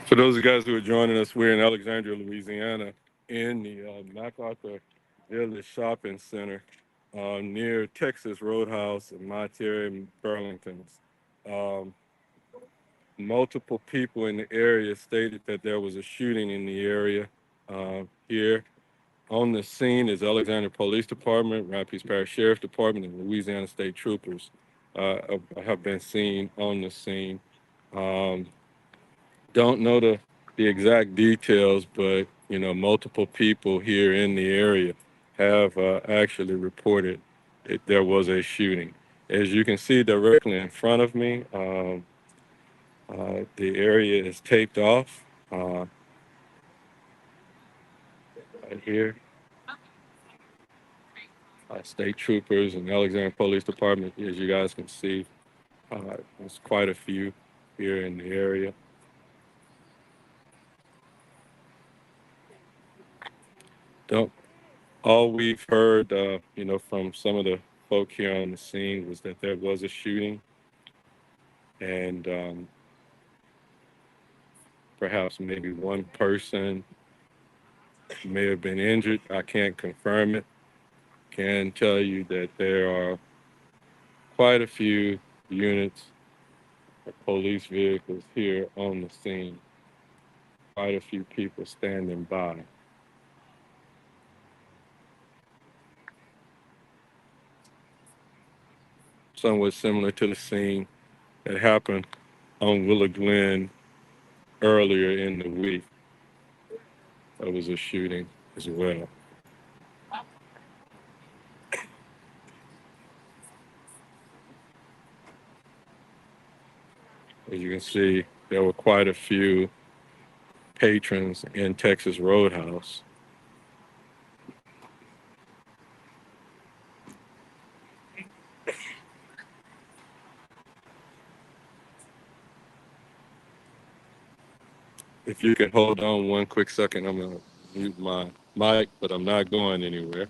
For those of you guys who are joining us, we're in Alexandria, Louisiana, in the MacArthur Village Shopping Center near Texas Roadhouse and Burlington. Um, Multiple people in the area stated that there was a shooting in the area. Here on the scene is Alexandria Police Department, Rapides Parish Sheriff Department, and Louisiana State Troopers have been seen on the scene. Um, don't know the exact details, but multiple people here in the area have actually reported that there was a shooting. As you can see directly in front of me, the area is taped off right here. State troopers and Alexandria Police Department, as you guys can see, there's quite a few here in the area. Don't All we've heard, from some of the folk here on the scene was that there was a shooting, and perhaps maybe one person may have been injured. I can't confirm it. Can tell you that there are quite a few units of police vehicles here on the scene. Quite a few people standing by. Somewhat similar to the scene that happened on Willow Glen earlier in the week. There was a shooting as well. As you can see, there were quite a few patrons in Texas Roadhouse. If you could hold on one quick second, I'm going to mute my mic, but I'm not going anywhere.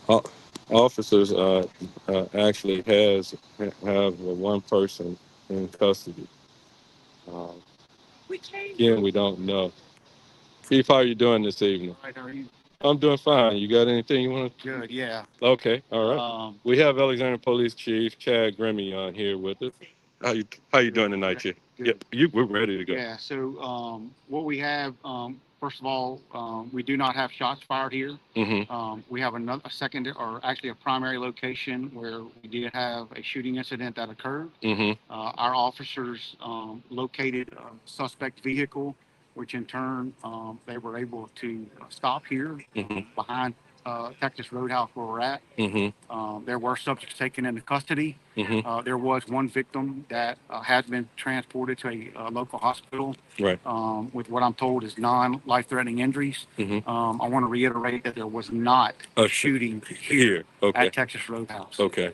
O- Officers actually have one person in custody. Um, Again, we don't know. Chief, how are you doing this evening? Right, how are you? I'm doing fine. You got anything you want to? Good, yeah. Okay, all right. We have Alexandria Police Chief Chad Grimmy on here with us. How you doing tonight, Chief? Good. Yeah, we're ready to go. Yeah, so what we have, First of all, we do not have shots fired here. Mm-hmm. We have a second, or actually a primary location where we did have a shooting incident that occurred. Mm-hmm. Our officers located a suspect vehicle, which in turn they were able to stop here Mm-hmm. behind Texas Roadhouse where we're at. Mm-hmm. There were subjects taken into custody. Mm-hmm. There was one victim that has been transported to a local hospital Right. with what I'm told is non-life-threatening injuries. Mm-hmm. I want to reiterate that there was not a shooting here Okay. at Texas Roadhouse. Okay.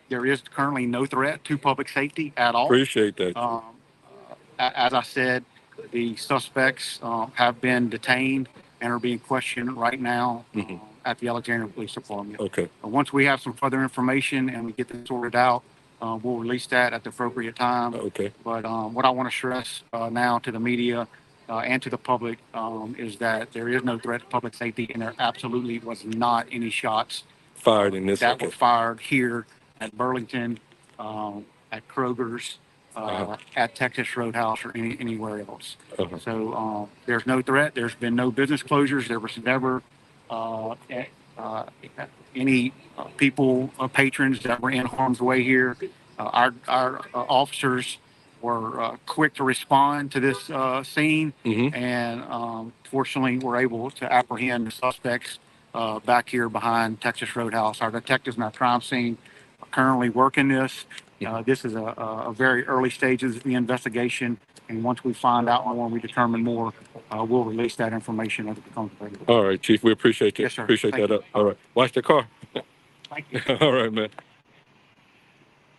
There is currently no threat to public safety at all. Appreciate that. As I said, the suspects have been detained and are being questioned right now at the Alexandria Police Department. Okay. Once we have some further information and we get this sorted out, we'll release that at the appropriate time. Okay. But what I want to stress now to the media and to the public is that there is no threat to public safety, and there absolutely was not any shots Fired in this. that were fired here at Burlington, at Kroger's, at Texas Roadhouse, or anywhere else. So there's no threat. There's been no business closures. There was never uh, uh, any people, patrons that were in harm's way here. Our officers were quick to respond to this scene, Mm-hmm. and fortunately, were able to apprehend the suspects back here behind Texas Roadhouse. Our detectives and our crime scene are currently working this. This is a very early stages of the investigation, and once we find out more and we determine more, we'll release that information as it becomes available. All right, Chief. We appreciate you. Yes, sir. Appreciate Thank that. you. All right. Watch the car. Thank you. All right, man.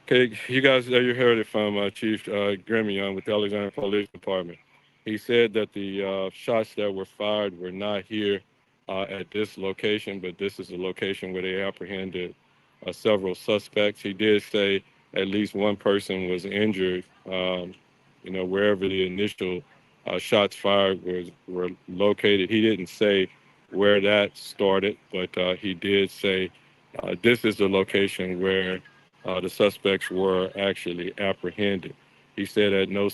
Okay, you guys, you heard it from Chief Gremion with the Alexandria Police Department. He said that the shots that were fired were not here at this location, but this is a location where they apprehended several suspects. He did say at least one person was injured, wherever the initial shots fired were located. He didn't say where that started, but he did say this is the location where the suspects were actually apprehended. He said at no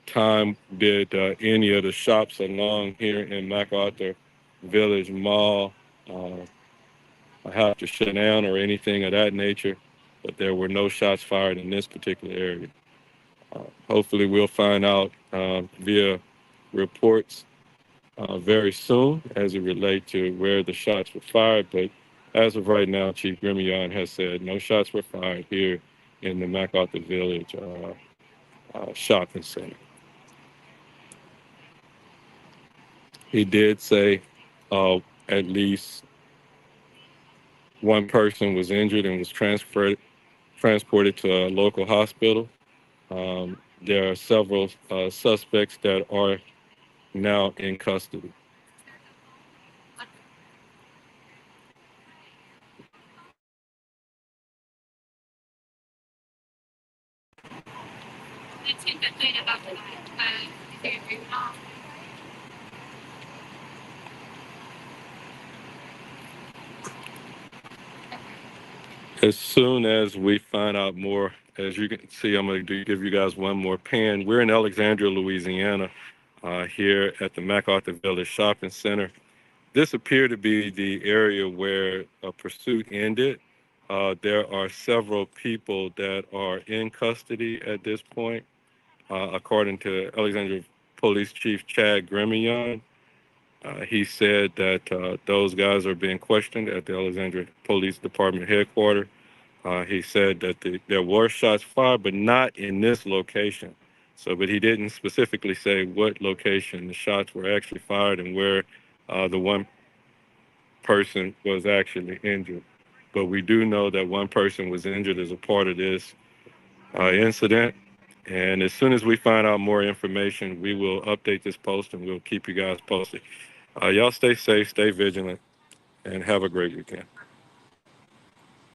time did any of the shops along here in MacArthur Village Mall have to shut down or anything of that nature, but there were no shots fired in this particular area. Hopefully, we'll find out via reports very soon as it relates to where the shots were fired. But as of right now, Chief Gremion has said no shots were fired here in the MacArthur Village shopping center. He did say at least one person was injured and was transported to a local hospital. There are several suspects that are now in custody. As soon as we find out more, as you can see, I'm going to give you guys one more pan. We're in Alexandria, Louisiana, here at the MacArthur Village Shopping Center. This appeared to be the area where a pursuit ended. There are several people that are in custody at this point, according to Alexandria Police Chief Chad Gremion. He said that those guys are being questioned at the Alexandria Police Department headquarters. He said that there were shots fired, but not in this location. So, but he didn't specifically say what location the shots were actually fired and where the one person was actually injured. But we do know that one person was injured as a part of this incident. And as soon as we find out more information, we will update this post and we'll keep you guys posted. Y'all stay safe, stay vigilant, and have a great weekend.